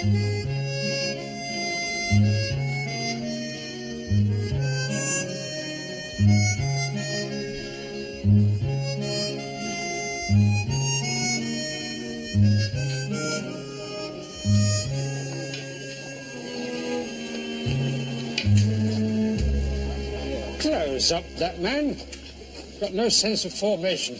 Close up, that man. Got no sense of formation.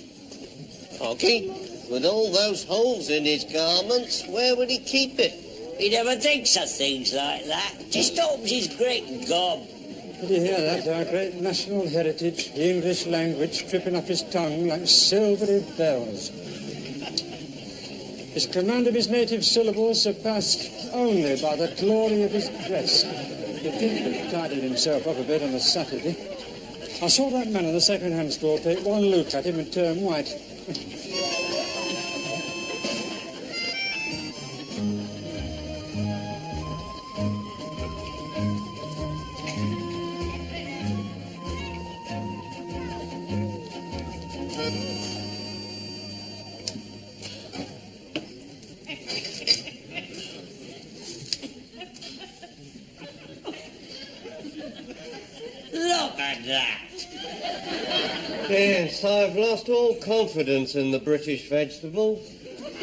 Hockey, with all those holes in his garments, where would he keep it? He never thinks of things like that. Just opens his great gob. Did you hear that? Our great national heritage, the English language, tripping up his tongue like silvery bells. His command of his native syllables surpassed only by the glory of his dress. You'd think he'd tidied himself up a bit on a Saturday. I saw that man on the second-hand stall take one look at him and turn white. Look at that. Yes, I've lost all confidence in the British vegetable.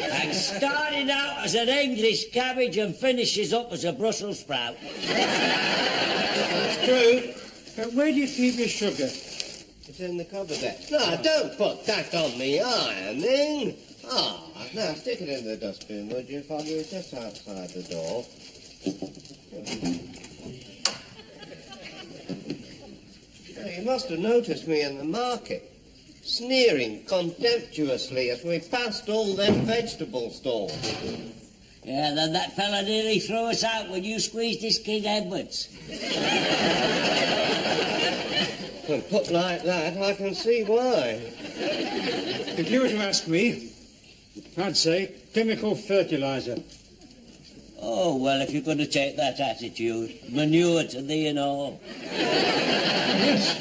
And started out as an English cabbage and finishes up as a Brussels sprout. It's true. But where do you keep your sugar? It's in the cupboard there. No, don't put that on me ironing. Now stick it in the dustbin, would you, Foggy? It's just outside the door. You must have noticed me in the market, sneering contemptuously as we passed all them vegetable stalls. Yeah, then that fella nearly threw us out when you squeezed his King Edwards. And put like that, I can see why. If you were to ask me, I'd say chemical fertilizer. Oh, well, if you're going to take that attitude, manure to thee and all. Yes,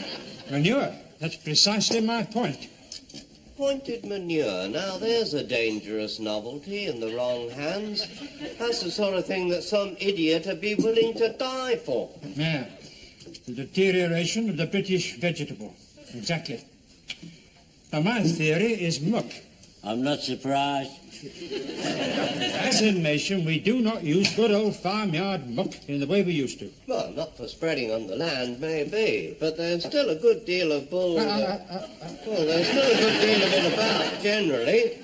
manure. That's precisely my point. Pointed manure, now there's a dangerous novelty in the wrong hands. That's the sort of thing that some idiot would be willing to die for. Yeah, the deterioration of the British vegetable. Exactly. Now, my theory is muck. I'm not surprised. As a nation, we do not use good old farmyard muck in the way we used to. Well, not for spreading on the land, maybe, but there's still a good deal of bull... Well, there's still a good deal of it about, generally.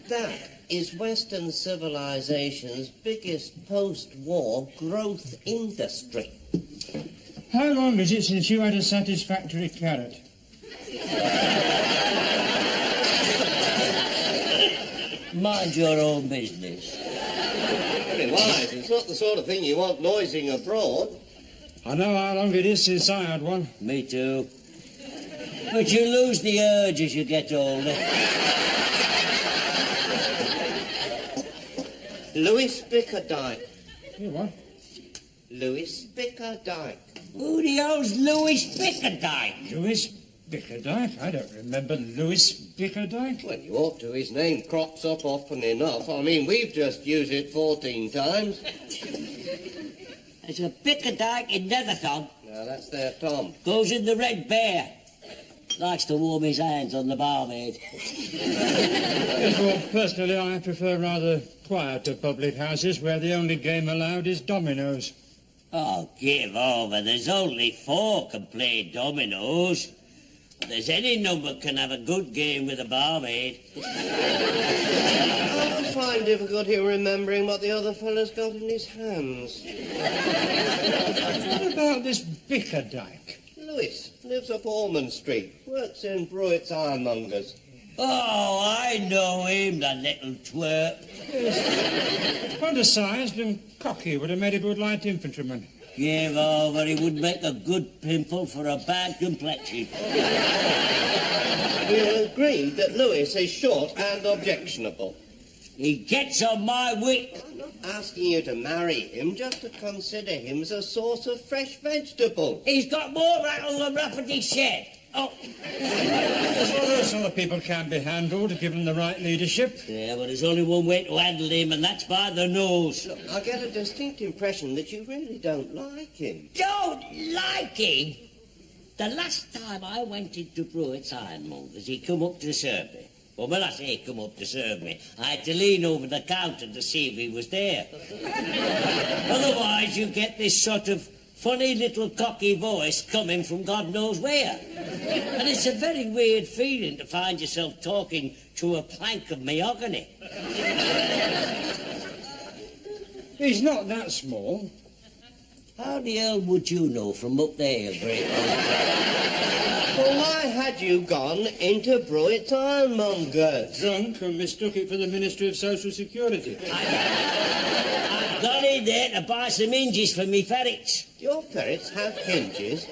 That is Western civilization's biggest post-war growth industry. How long is it since you had a satisfactory carrot? Mind your own business. Very wise. It's not the sort of thing you want noising abroad. I know how long it is since I had one. Me too. But you lose the urge as you get older. Louis Bickerdike. You what? Louis Bickerdike. Who the hell's Louis Bickerdike? Louis Bickerdike? I don't remember Louis Bickerdike. Well, you ought to. His name crops up often enough. I mean, we've just used it 14 times. There's a Bickerdike in Netherthon. No, that's their Tom. Goes in the Red Bear. Likes to warm his hands on the barmaid. Yes, well, personally, I prefer rather quieter public houses where the only game allowed is dominoes. Oh, give over. There's only 4 can play dominoes. There's any number can have a good game with a barmaid. I find difficult here remembering what the other fellow's got in his hands. What about this Bickerdike? Louis lives up Ormond Street. Works in Brewitt's Ironmongers. Oh, I know him, the little twerp. Yes. Undersized and cocky, would have made a good light infantryman. Give over, he would make a good pimple for a bad complexion. We'll agree that Louis is short and objectionable. He gets on my wick. I'm not asking you to marry him, just to consider him as a source of fresh vegetable. He's got more rattle than Rafferty's shed. Oh. Well, those sort of people can be handled, given the right leadership. Yeah, but there's only one way to handle him, and that's by the nose. Look, I get a distinct impression that you really don't like him. Don't like him? The last time I went into Pruitt's Ironmongers, he come up to serve me. Well, when I say come up to serve me, I had to lean over the counter to see if he was there. Otherwise, you get this sort of funny little cocky voice coming from God knows where. And it's a very weird feeling to find yourself talking to a plank of mahogany. He's not that small. How the hell would you know from up there, Great? Well, why had you gone into Pruitt's Ironmongers? Drunk and mistook it for the Ministry of Social Security. I've gone in there to buy some hinges for me ferrets. Your ferrets have hinges?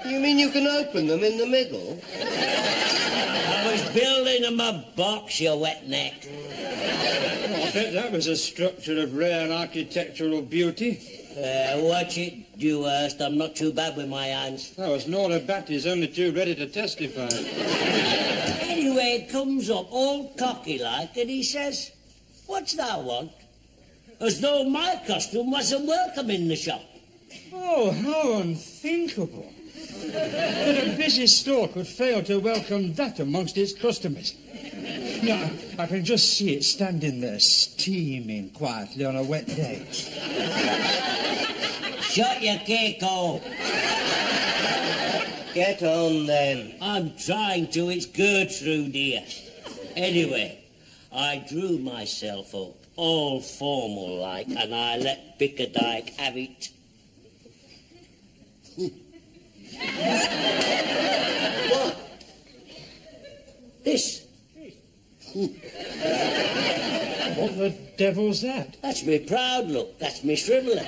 You mean you can open them in the middle? I was building them a box, you wet neck. Well, I bet that was a structure of rare architectural beauty. Watch it, Dewhurst. I'm not too bad with my hands. That was Nora Batty's only too ready to testify. Anyway, it comes up all cocky-like, and he says, "What's that want?" As though my costume wasn't welcome in the shop. Oh, how unthinkable. That a busy store could fail to welcome that amongst its customers. No, I can just see it standing there, steaming quietly on a wet day. Shut your cake hole. Get on, then. I'm trying to. It's Gertrude here. Anyway, I drew myself up, all formal-like, and I let Bickerdike have it. What? This. What the devil's that? That's me proud look. That's me shriveler.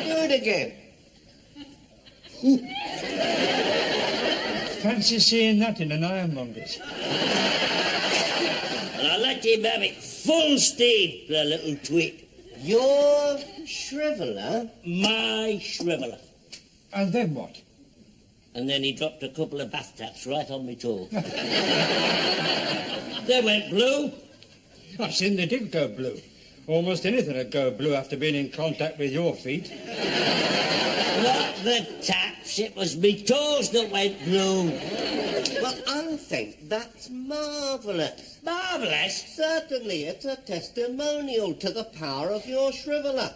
Do it again. Fancy seeing that in an ironmonger's. And I let him have it full steam, the little twit. Your shriveler? My shriveler. And then what? And then he dropped a couple of bath taps right on my toe. They went blue. I've seen they did go blue. Almost anything would go blue after being in contact with your feet. Not the taps, it was me toes that went blue. Well, I think that's marvellous. Marvellous? Certainly, it's a testimonial to the power of your shriveler.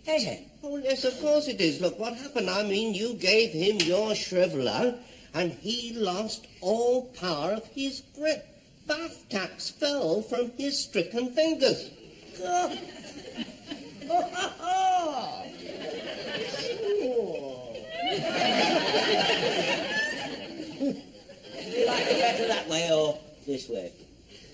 Is it? Oh, yes, of course it is. Look, what happened, I mean, you gave him your shriveler, and he lost all power of his grip. Bath taps fell from his stricken fingers. God. Do you like it better that way or this way?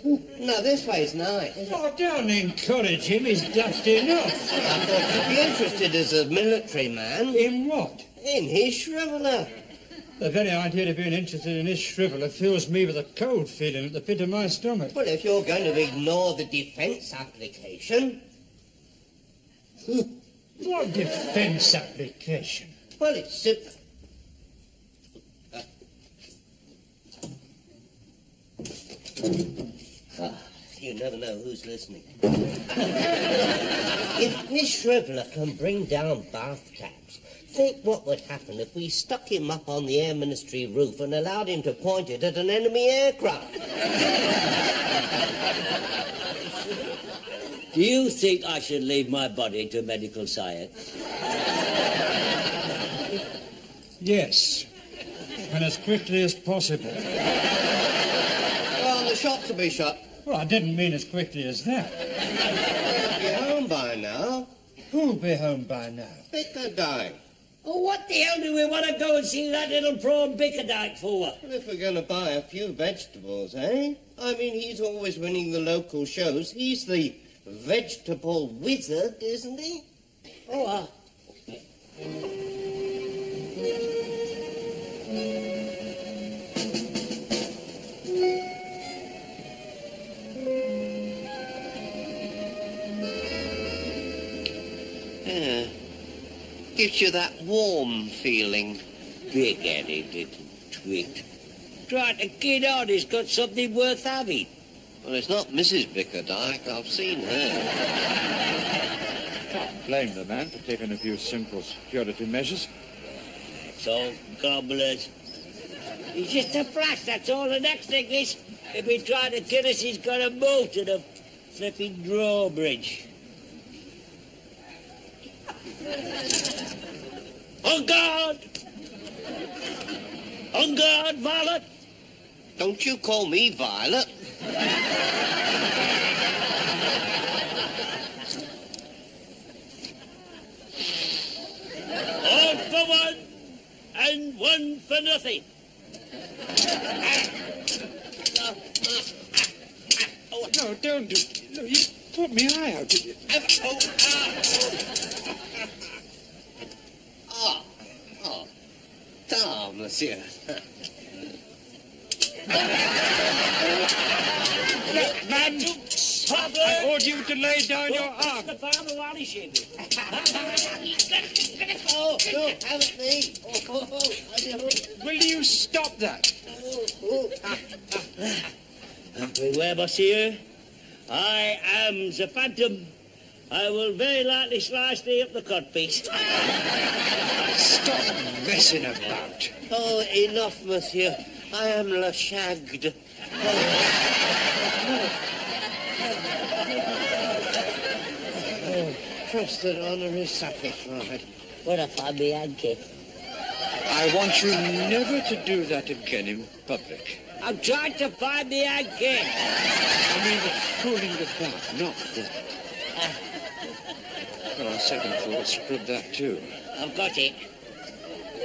No, this way's nice. Oh, don't encourage him. He's daft enough. I thought you'd be interested as a military man. In what? In his shriveler. The very idea of being interested in this shriveler fills me with a cold feeling at the pit of my stomach. Well, if you're going to ignore the defence application... What defence application? Well, it's simple. You never know who's listening. If his shriveler can bring down bath taps, think what would happen if we stuck him up on the Air Ministry roof and allowed him to point it at an enemy aircraft. Do you think I should leave my body to medical science? Yes. And as quickly as possible. Well, the shops will be shut. Well, I didn't mean as quickly as that. Be home by now. Who'll be home by now? Bickerdike. Oh, what the hell do we want to go and see that little prawn Bickerdike for? Well, if we're going to buy a few vegetables, eh? I mean, he's always winning the local shows. He's the vegetable wizard, isn't he? Oh, Yeah. Gives you that warm feeling. big-headed little twit. Trying to kid on he's got something worth having. Well, it's not Mrs. Bickerdike. I've seen her. Can't blame the man for taking a few simple security measures. It's all cobblers. He's just a flash, that's all. The next thing is, if he tried to kill us, he's got a move to the flipping drawbridge. On guard! On guard, Violet! Don't you call me Violet. All for one, and one for nothing. No, don't do... No, you put me eye out. Ah, monsieur. Look, man! I order you to lay down your arm. The farmer while he's shaving. Oh, no, haven't me. Will you stop that? Beware, monsieur. I am the Phantom. I will very likely slice thee up the codpiece. Stop messing about. Oh, enough, monsieur. I am le shagged. Trusted honour is satisfied. What if I be Yankee? I want you never to do that again in public. I'm trying to find the Yankee. I mean the fooling about, not that. Well, on second thought, scrub that too. I've got it.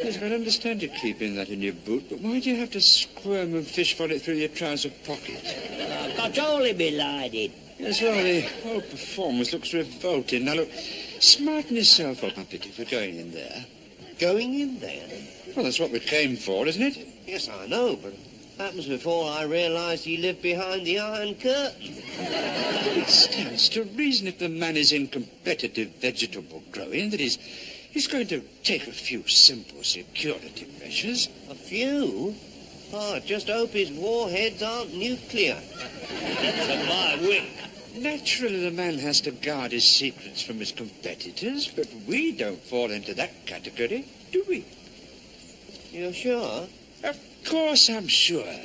Yes, I can understand you keeping that in your boot, but why do you have to squirm and fishbowl it through your trouser pocket? I've got all in me lining. Yes, well, the whole performance looks revolting. Now, look, smarten yourself up, I pity, for going in there. Going in there? Well, that's what we came for, isn't it? Yes, I know, but that was before I realised he lived behind the Iron Curtain. It stands to reason if the man is in competitive vegetable growing that he's going to take a few simple security measures. A few? Oh, I just hope his warheads aren't nuclear. To my wick. Naturally, the man has to guard his secrets from his competitors, but we don't fall into that category, do we? You're sure? Of course I'm sure.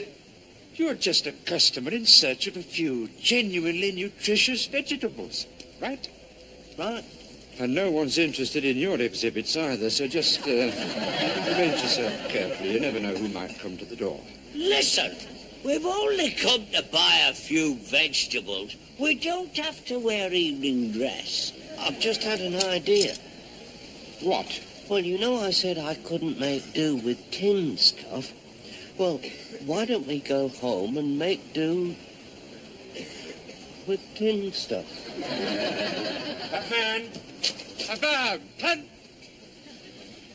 You're just a customer in search of a few genuinely nutritious vegetables, right? Right. And no one's interested in your exhibits either, so just arrange yourself carefully. You never know who might come to the door. Listen, we've only come to buy a few vegetables. We don't have to wear evening dress. I've just had an idea. What? Well, you know I said I couldn't make do with tin stuff. Well, why don't we go home and make do with tin stuff? That man! About! Plan!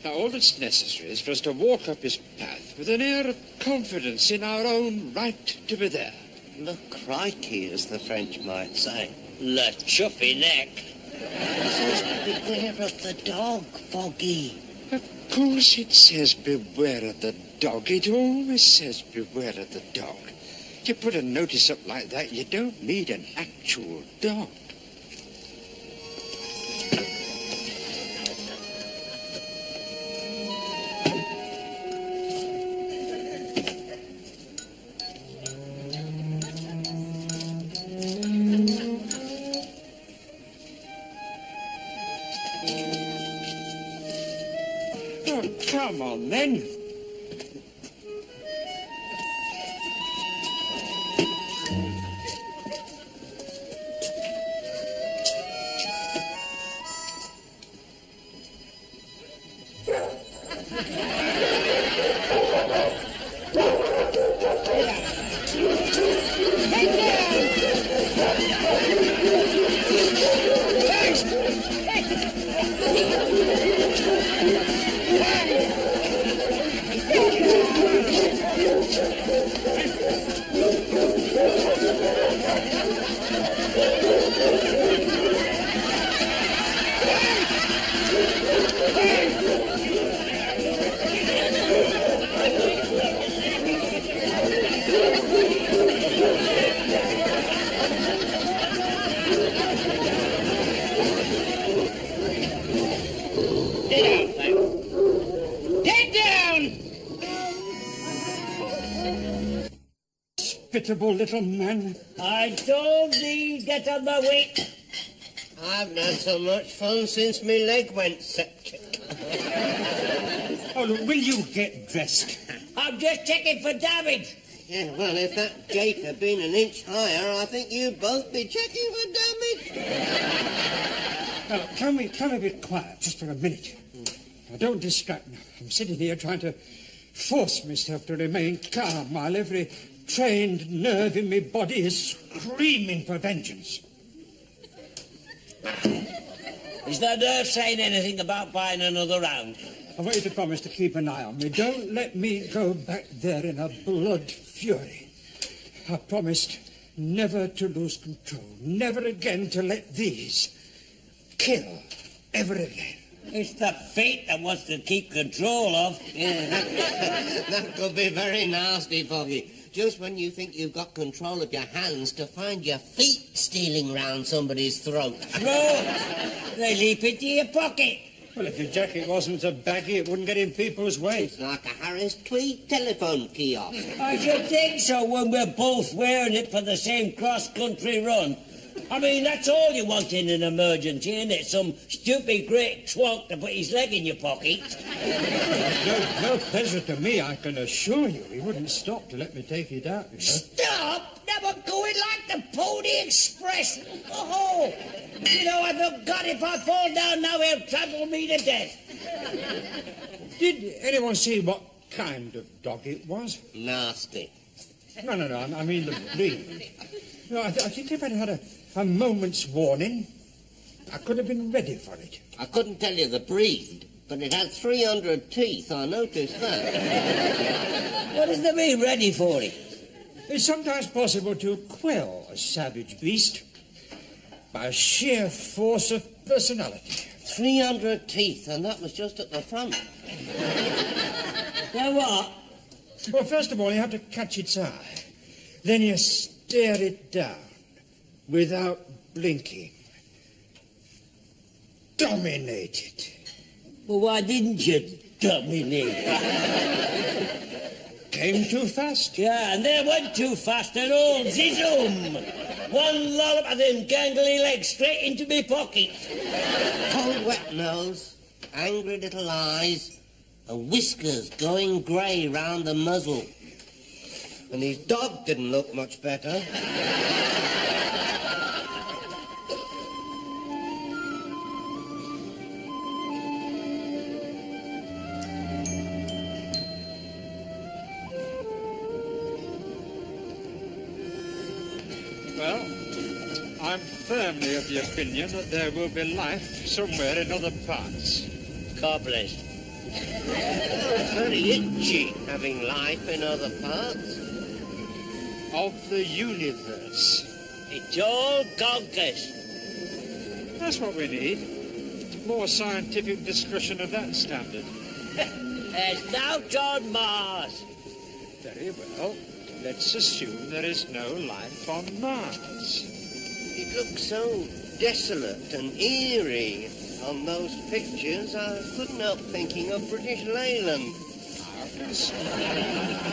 Now, all that's necessary is for us to walk up his path with an air of confidence in our own right to be there. Le crikey, as the French might say. Le chuffy neck. It says beware of the dog, Foggy. Of course it says beware of the dog. It always says beware of the dog. You put a notice up like that, you don't need an actual dog. Oh, come on, then. hospitable little man. I told thee, get on the way. I haven't had so much fun since my leg went septic. Oh, look, will you get dressed? I'm just checking for damage. Yeah, well, if that gate had been an inch higher, I think you'd both be checking for damage. Now, can we a bit quiet just for a minute? Now, don't distract me. I'm sitting here trying to force myself to remain calm while every trained nerve in my body is screaming for vengeance. Is that nerve saying anything about buying another round? I want you to promise to keep an eye on me. Don't let me go back there in a blood fury. I promised never to lose control, never again to let these kill ever again. It's the fate that wants to keep control of. Yeah, that could be very nasty, Foggy. Just when you think you've got control of your hands, to find your feet stealing round somebody's throat. Throat? They leap into your pocket. Well, if your jacket wasn't so baggy, it wouldn't get in people's way. It's like a Harris Tweed telephone kiosk. I should think so when we're both wearing it for the same cross-country run. I mean, that's all you want in an emergency, isn't it? Some stupid great twonk to put his leg in your pocket. No pleasure to me, I can assure you. He wouldn't stop to let me take it out, you know. Stop! Never going like the Pony Express. Oh, you know, I forgot if I fall down now, he'll trample me to death. Did anyone see what kind of dog it was? Nasty. No, I mean the breed. No, I think if I'd had a moment's warning, I could have been ready for it. I couldn't tell you the breed, but it had 300 teeth, I noticed that. What does the mean, ready for it? It's sometimes possible to quell a savage beast by sheer force of personality. 300 teeth, and that was just at the front. Now what? Well, first of all, you have to catch its eye. Then you stare it down without blinking. Dominate it. Well, why didn't you dominate? Came too fast. Yeah, and they went too fast and all zizzoom. One lollop of them gangly legs straight into me pocket. Cold wet nose, angry little eyes, and whiskers going grey round the muzzle. And his dog didn't look much better. Well, I'm firmly of the opinion that there will be life somewhere in other parts. God bless. It's very itchy having life in other parts. Of the universe. It's all conquest. That's what we need. More scientific discussion of that standard. There's doubt on Mars. Very well. Let's assume there is no life on Mars. It looks so desolate and eerie on those pictures. I couldn't help thinking of British Leyland. Marvellous.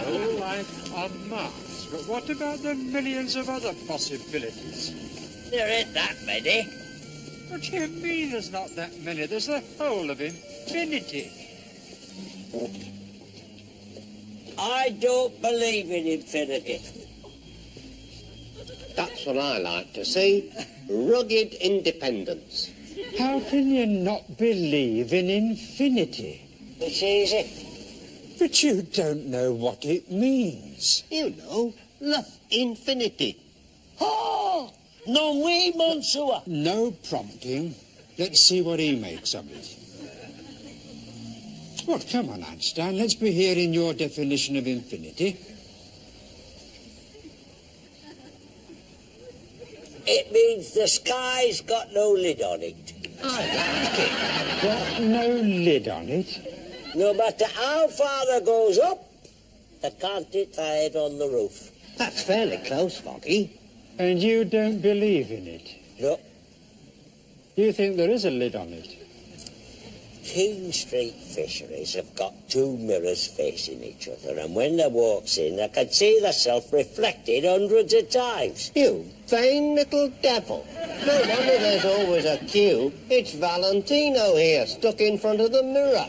No life on Mars. But what about the millions of other possibilities? There ain't that many. What do you mean there's not that many? There's the whole of infinity. I don't believe in infinity. That's what I like to see. Rugged independence. How can you not believe in infinity? It's easy. But you don't know what it means. You know, infinity. Oh! Non oui, monsieur. No prompting. Let's see what he makes of it. Well, come on, Einstein. Let's be hearing your definition of infinity. It means the sky's got no lid on it. Got no lid on it? No matter how far it goes up, they can't hit the head on the roof. That's fairly close, Foggy. And you don't believe in it? No. You think there is a lid on it? King Street fisheries have got two mirrors facing each other, and when they walks in, they can see themselves reflected hundreds of times. You vain little devil. No wonder there's always a queue. It's Valentino here, stuck in front of the mirror.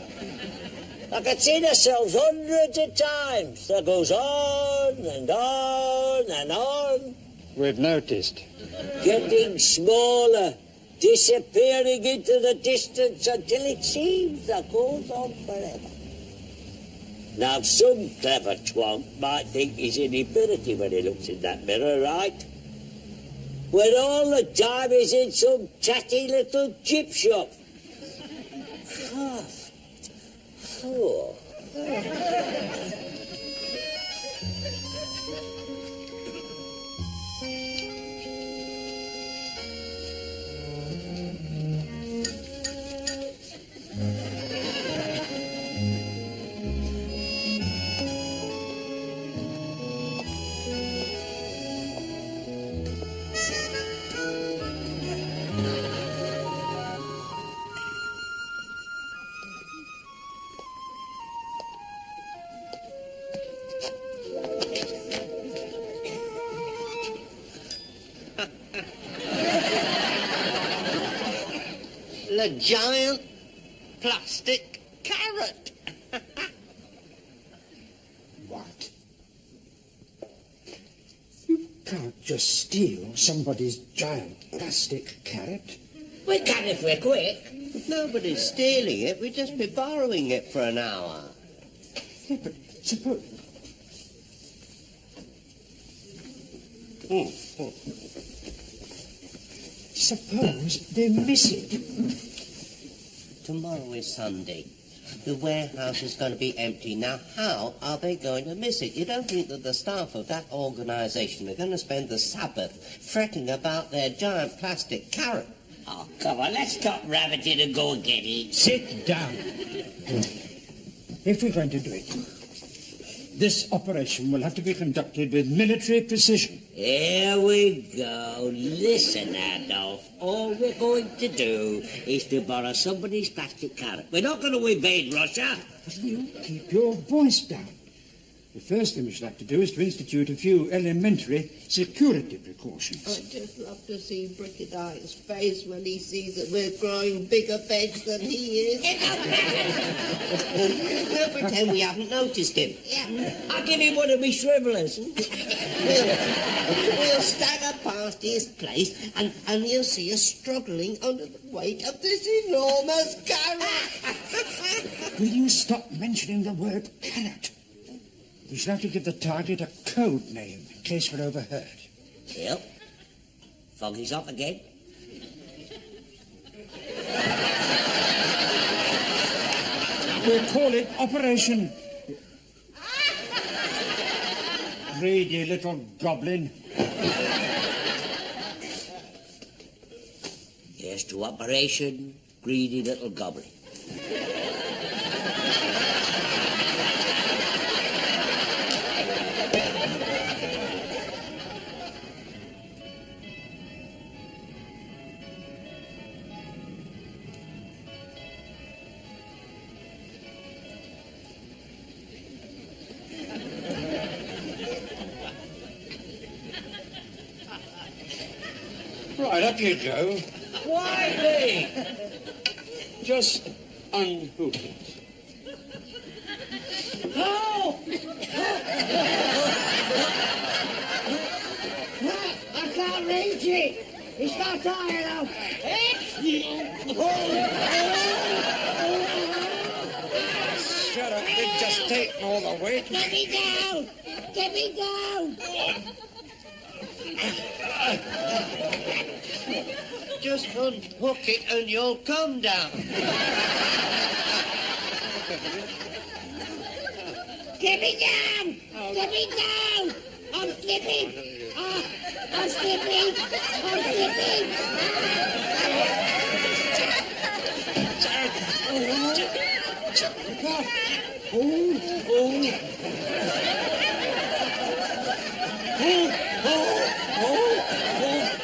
They can see themselves hundreds of times. That goes on and on and on. We've noticed. Getting smaller, disappearing into the distance until it seems that goes on forever. Now, some clever twonk might think he's in infinity when he looks in that mirror, right? When all the time he's in some tatty little chip shop. Oh. The giant plastic carrot. What? You can't just steal somebody's giant plastic carrot. We can if we're quick. Nobody's stealing it. We'd just be borrowing it for an hour. Yeah, but suppose... Suppose they miss it. Tomorrow is Sunday. The warehouse is going to be empty. Now, how are they going to miss it? You don't think that the staff of that organisation are going to spend the Sabbath fretting about their giant plastic carrot? Oh, come on, let's stop rabbiting and go and get it. Sit down. If we're going to do it, this operation will have to be conducted with military precision. Here we go. Listen, Adolf. All we're going to do is to borrow somebody's plastic carrot. We're not going to invade Russia. You keep your voice down. The first thing we should have to do is to institute a few elementary security precautions. I'd just love to see Brickedine's face when he sees that we're growing bigger veg than he is. Don't pretend we haven't noticed him. Yeah, I'll give him one of me shrivelers. We'll stagger past his place and he'll see us struggling under the weight of this enormous carrot. Will you stop mentioning the word carrot? We shall have to give the target a code name in case we're overheard. Yep. Foggy's off again. We'll call it Operation... Greedy little goblin. Yes, to Operation Greedy Little Goblin. Right, up you go. Why me? Just unhook it. Oh! I can't reach it. It's not high enough. Shut up, we've just taken all the weight. Get me down! Get me down! Just unhook it and you'll come down. Get me down! Get me down! I'm slipping! I'm slipping! I'm slipping!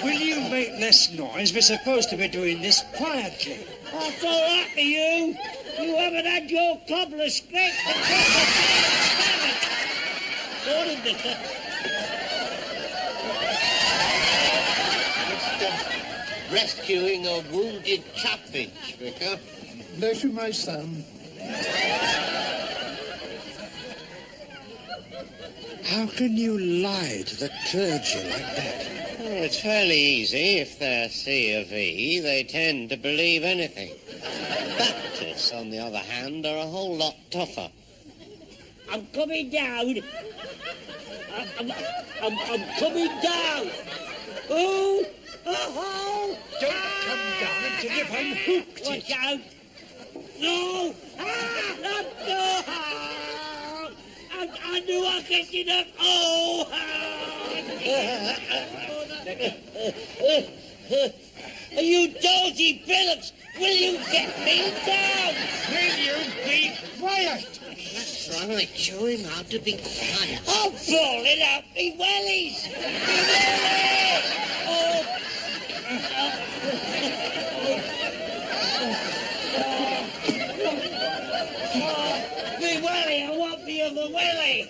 Will you make less noise? We're supposed to be doing this quietly. That's all right for you. You haven't had your cobbler scraped the top of morning, Vicar. Rescuing a wounded chaffinch, Vicar. Bless you, my son. How can you lie to the clergy like that? Oh, it's fairly easy. If they're C of E, they tend to believe anything. Baptists, on the other hand, are a whole lot tougher. I'm coming down. I'm coming down. Oh! Oh! Don't come down until you've unhooked Watch out! No! No! I knew I could get up. Oh! You dozy Phillips! Will you get me down? Will you be quiet? That's right. Show him how to be quiet. I'm falling out me wellies! Me wellies! Oh! Me welly! I want me other welly!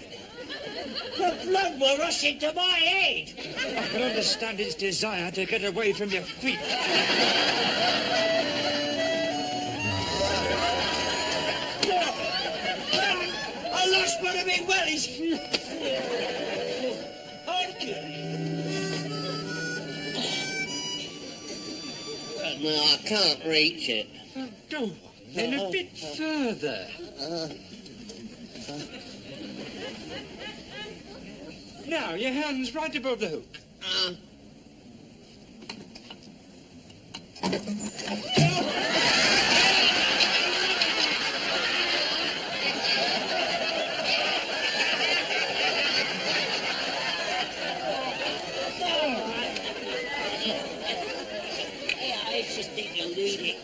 The blood will rush into my head! I can understand his desire to get away from your feet. I lost one of my wellies! No, I can't reach it. Go on, then a bit further. Now, your hand's right above the hook. I just think you'll need it.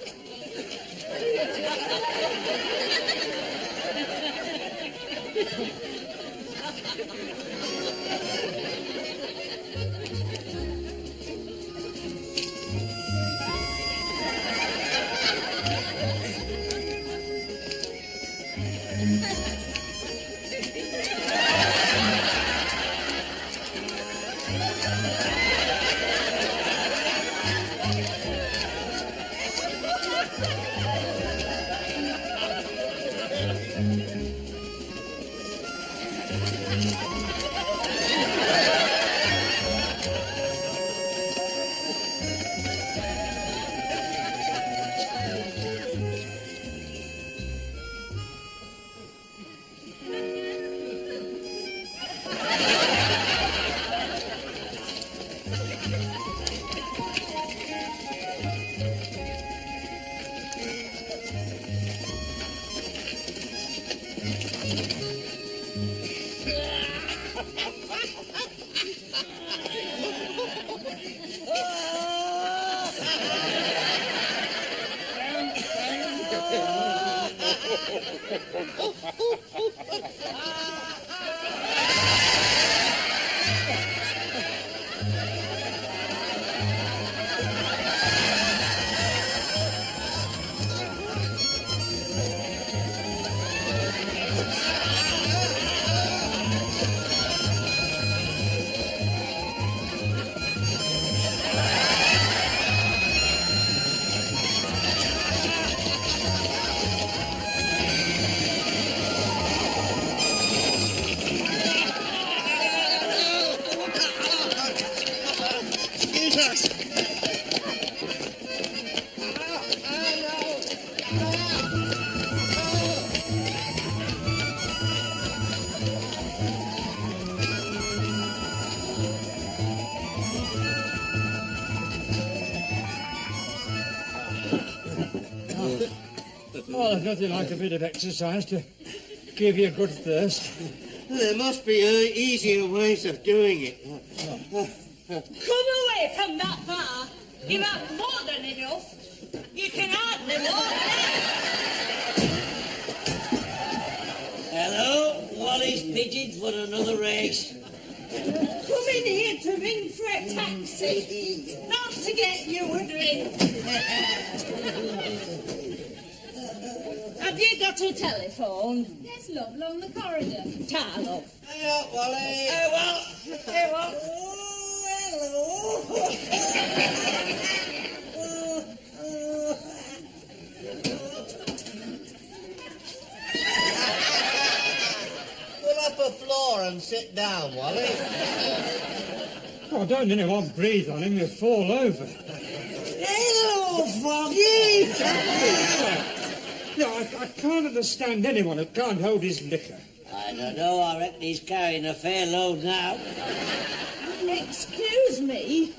Oh, there's nothing like a bit of exercise to give you a good thirst. There must be easier ways of doing it. Come away from that bar. You've had more than enough. You can hardly walk now. Hello, Wally's Pigeons for another race. Come in here to ring for a taxi, not to get you a drink. Have you got a telephone? Yes, love, along the corridor. Ta, love. Hey up, Wally. Hey, well. Hey, well. Pull up a floor and sit down, Wally. Oh, don't anyone breathe on him, he'll fall over. Hello, Foggy! Yeah, I can't understand anyone who can't hold his liquor. I don't know, I reckon he's carrying a fair load now. Excuse me.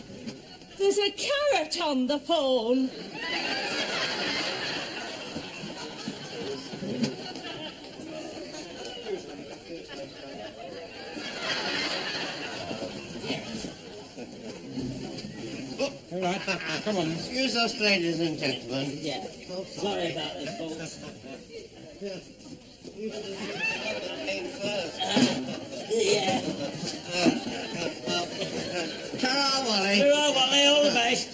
There's a carrot on the phone. All right, come on. Excuse us, ladies and gentlemen. Yeah. Sorry about this, folks. Yeah. Ta-ra, Wally. Hello, Wally, all the best.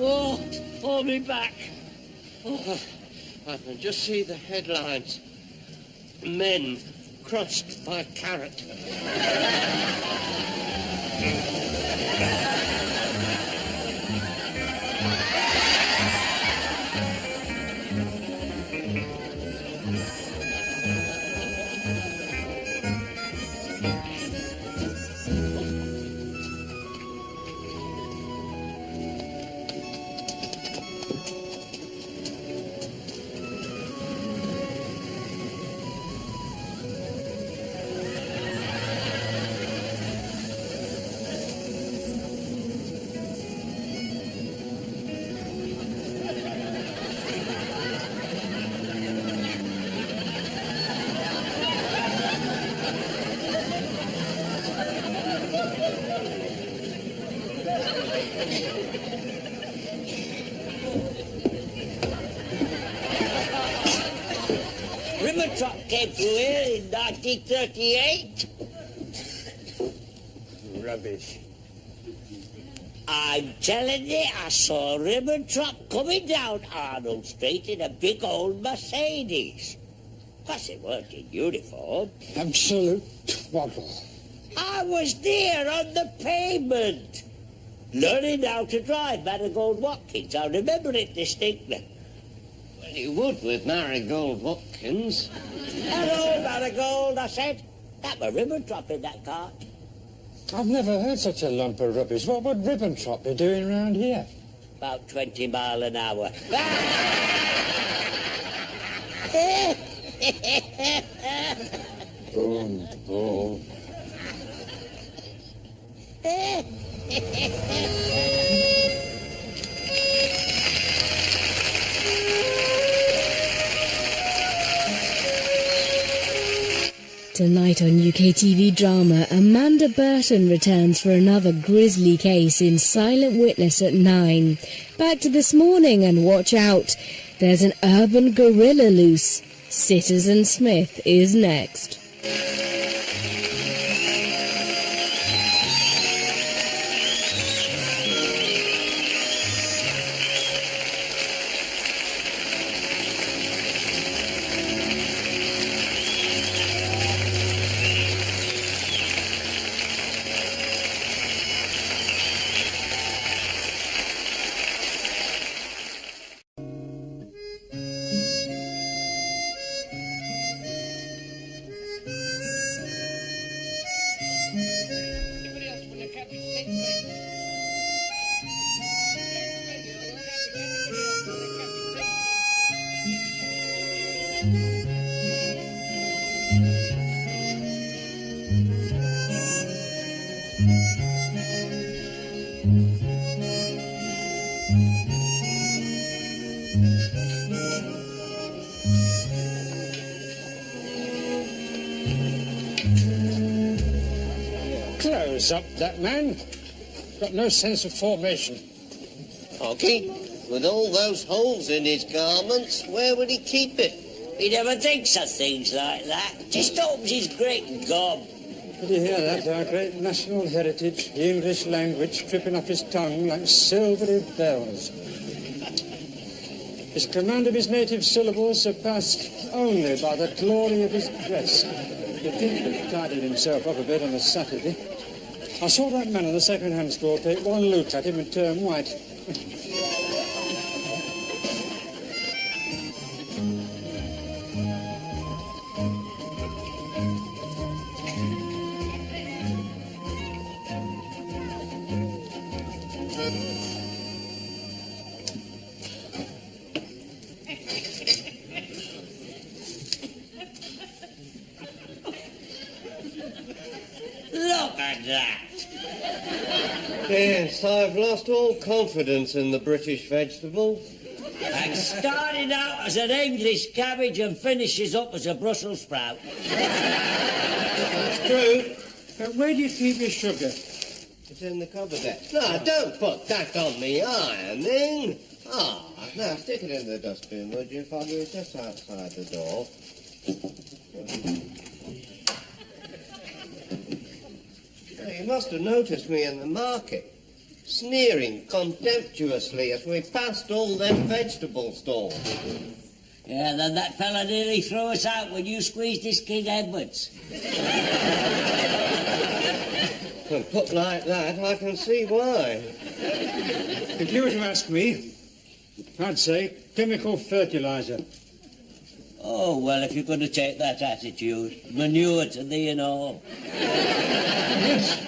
Oh, hold me back. Oh, I can just see the headlines. Men crushed by carrot. River truck came through here in 1938. Rubbish. I'm telling you, I saw a ribbon truck coming down Arnold Street in a big old Mercedes. Plus, it weren't in uniform. Absolute twaddle. I was there on the pavement, learning how to drive Marigold Watkins. I remember it distinctly. Well, you would with Marigold Watkins. Hello, Marigold, I said. That were Ribbentrop in that cart. I've never heard such a lump of rubbish. What would Ribbentrop be doing round here? About 20 mile an hour. Boom, boom. Tonight on UK TV drama, Amanda Burton returns for another grisly case in Silent Witness at 9. Back to this morning and watch out, there's an urban gorilla loose. Citizen Smith is next. Close up, that man. Got no sense of formation. Okay. With all those holes in his garments, where would he keep it? He never thinks of things like that. Just opens his great gob. Did you hear that? Our great national heritage, the English language, tripping off his tongue like silvery bells. His command of his native syllables surpassed only by the glory of his dress. The tinker tidied himself up a bit on a Saturday. I saw that man in the second-hand store take one look at him and turn white. Look at that. Yes, I've lost all confidence in the British vegetable. And started out as an English cabbage and finishes up as a Brussels sprout. That's true. Where do you keep your sugar? It's in the cupboard there. No, don't put that on me ironing. Now stick it in the dustbin, would you, Foggy? It's just outside the door. You must have noticed me in the market, sneering contemptuously as we passed all them vegetable stalls. Yeah, then that fella nearly threw us out when you squeezed his King Edwards. And put like that, I can see why. If you were to ask me, I'd say chemical fertilizer. Oh, well, if you're going to take that attitude, manure to thee and all. Yes,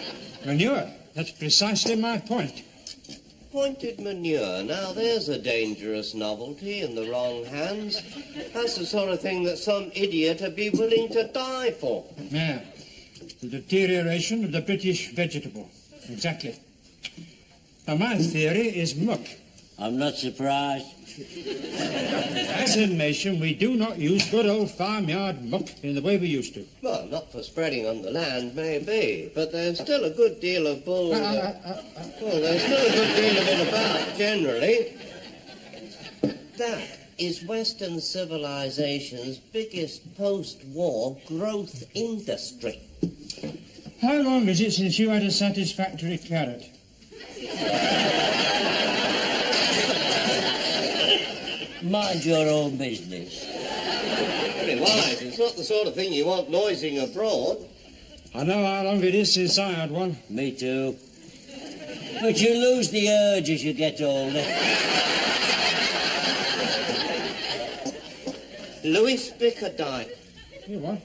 manure. That's precisely my point. Pointed manure, now there's a dangerous novelty in the wrong hands. That's the sort of thing that some idiot would be willing to die for. Yeah, the deterioration of the British vegetable. Exactly. Now, my theory is muck. I'm not surprised. As a nation, we do not use good old farmyard muck in the way we used to. Well, not for spreading on the land, maybe, but there's still a good deal of bull... Well, there's still a good deal of it about, generally. That is Western civilization's biggest post-war growth industry. How long is it since you had a satisfactory carrot? Mind your own business. Very wise. It's not the sort of thing you want noising abroad. I know how long it is since I had one. Me too. But you lose the urge as you get older. Louis Bickerdike. You what?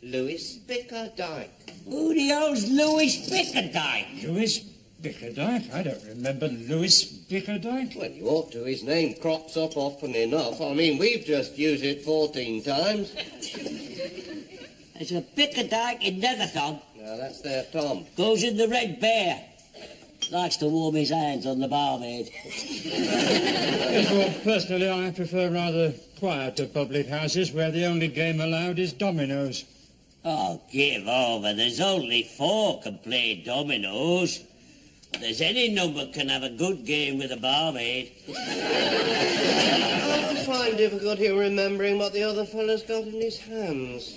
Louis Bickerdike. Who the hell's Louis Bickerdike? Louis Bickerdike? I don't remember Louis Bickerdike. Well, you ought to. His name crops up often enough. I mean, we've just used it 14 times. There's a Bickerdike in Netherthorpe. Now, that's their Tom. Goes in the Red Bear. Likes to warm his hands on the barmaid. Yes, well, personally, I prefer rather quieter public houses where the only game allowed is dominoes. Oh, give over. There's only 4 can play dominoes. There's any number can have a good game with a barmaid. I find difficulty remembering what the other fella's got in his hands.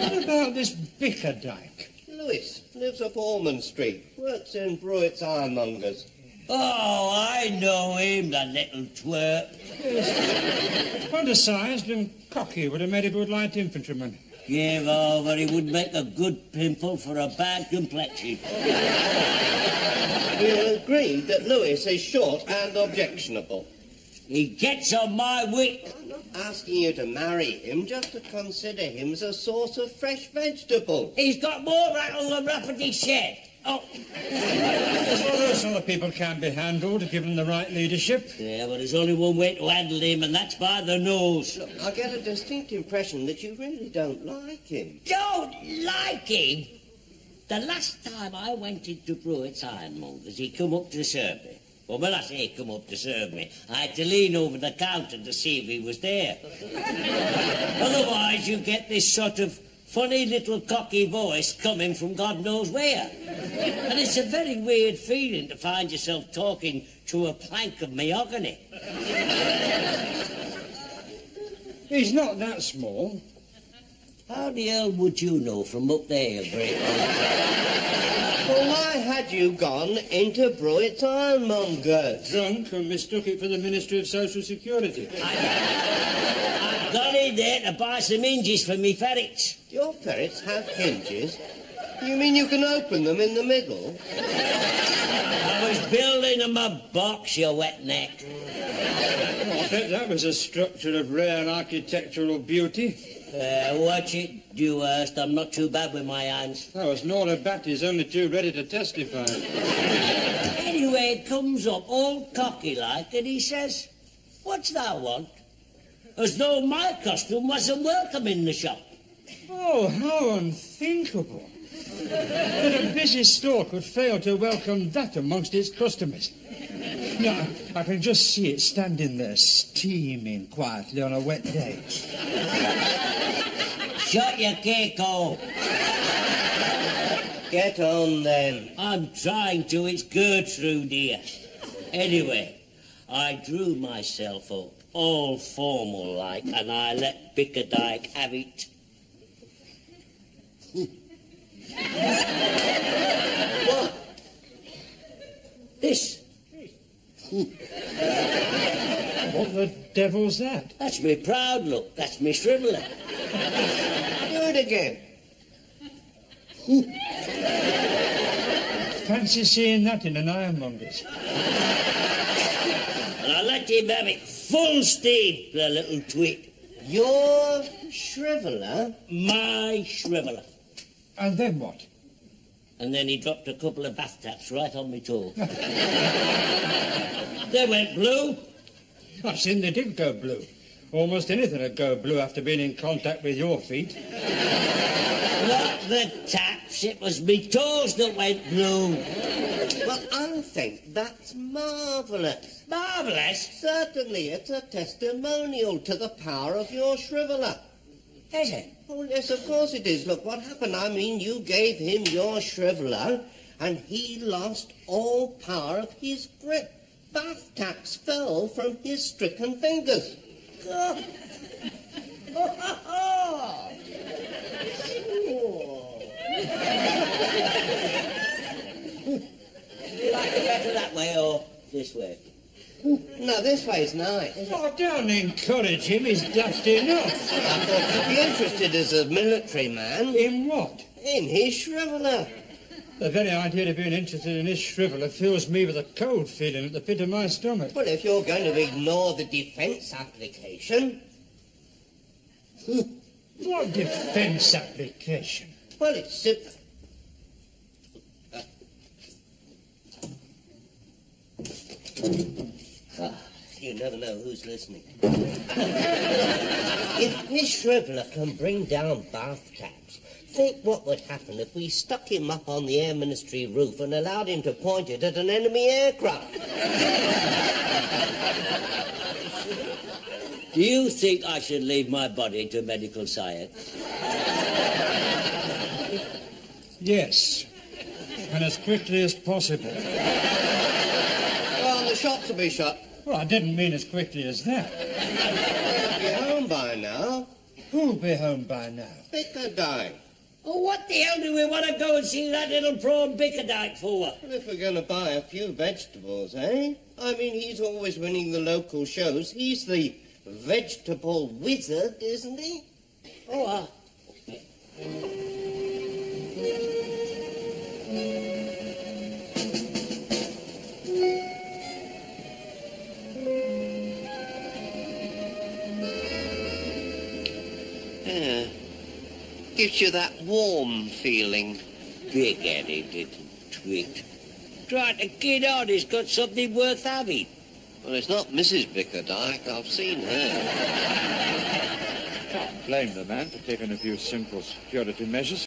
What about this Bickerdike? Louis lives up Ormond Street. Works in Brewitt's Ironmongers. Oh, I know him, the little twerp. Yes. Undersized and cocky with a made good light infantryman. Give over, he would make a good pimple for a bad complexion. We'll agree that Louis is short and objectionable. He gets on my wit. I'm not asking you to marry him, just to consider him as a source of fresh vegetable. He's got more rattle than Rafferty shed. Oh. Well, those sort of people can be handled, given the right leadership. Yeah, but there's only one way to handle him, and that's by the nose. Look, I get a distinct impression that you really don't like him. Don't like him? The last time I went into Brewitt's Ironmongers, he come up to serve me. Well, when I say he come up to serve me, I had to lean over the counter to see if he was there. Otherwise, you get this sort of funny little cocky voice coming from God knows where. And it's a very weird feeling to find yourself talking to a plank of mahogany. He's not that small. How the hell would you know from up there, Great? Well, why had you gone into Bruitt's Ironmongers? Drunk and mistook it for the Ministry of Social Security. I've gone in there to buy some hinges for me ferrets. Your ferrets have hinges? You mean you can open them in the middle? I was building them a box, you wet neck. I bet that was a structure of rare architectural beauty. Watch it, Dewhurst. I'm not too bad with my hands. That was Nora Batty's only too ready to testify. Anyway, it comes up all cocky-like, and he says, "What's that want?" As though my costume wasn't welcome in the shop. Oh, how unthinkable. That a busy store could fail to welcome that amongst its customers. No, I can just see it standing there, steaming quietly on a wet day. Shut your cake hole. Get on, then. I'm trying to. It's Gertrude here. Anyway, I drew myself up, all formal-like, and I let Bickerdike have it. What? This. What the devil's that? That's me proud look. That's me shriveler. Do it again. Fancy seeing that in an ironmonger's. And I let him have it full steam, the little twit. Your shriveler? My shriveler. And then what? And then he dropped a couple of bath taps right on me toe. They went blue. I've seen they did go blue. Almost anything would go blue after being in contact with your feet. Not the taps, it was me toes that went blue. Well, I think that's marvellous. Marvellous. Certainly, it's a testimonial to the power of your shriveler. Is it? Oh, yes, of course it is. Look, what happened? I mean, you gave him your shriveler, and he lost all power of his grip. Bath taps fell from his stricken fingers. God. You like it better that way or this way? No, this way's nice. Oh, don't encourage him. He's daft enough. I thought you'd be interested as a military man. In what? In his shriveler. The very idea of being interested in this shriveler fills me with a cold feeling at the pit of my stomach. Well, if you're going to ignore the defence application... What defence application? Well, it's simple. You never know who's listening. If his shriveler can bring down bath taps, think what would happen if we stuck him up on the Air Ministry roof and allowed him to point it at an enemy aircraft. Do you think I should leave my body to medical science? Yes. And as quickly as possible. Well, the shops will be shut. Well, I didn't mean as quickly as that. You'll be home by now. Who'll be home by now? Bickerdike. Oh, what the hell do we want to go and see that little prawn Bickerdike for? Well, if we're going to buy a few vegetables, eh? I mean, he's always winning the local shows. He's the vegetable wizard, isn't he? Oh, Yeah. Gives you that warm feeling. big-headed little twit. Trying to kid on he's got something worth having. Well, it's not Mrs. Bickerdike. I've seen her. Can't blame the man for taking a few simple security measures.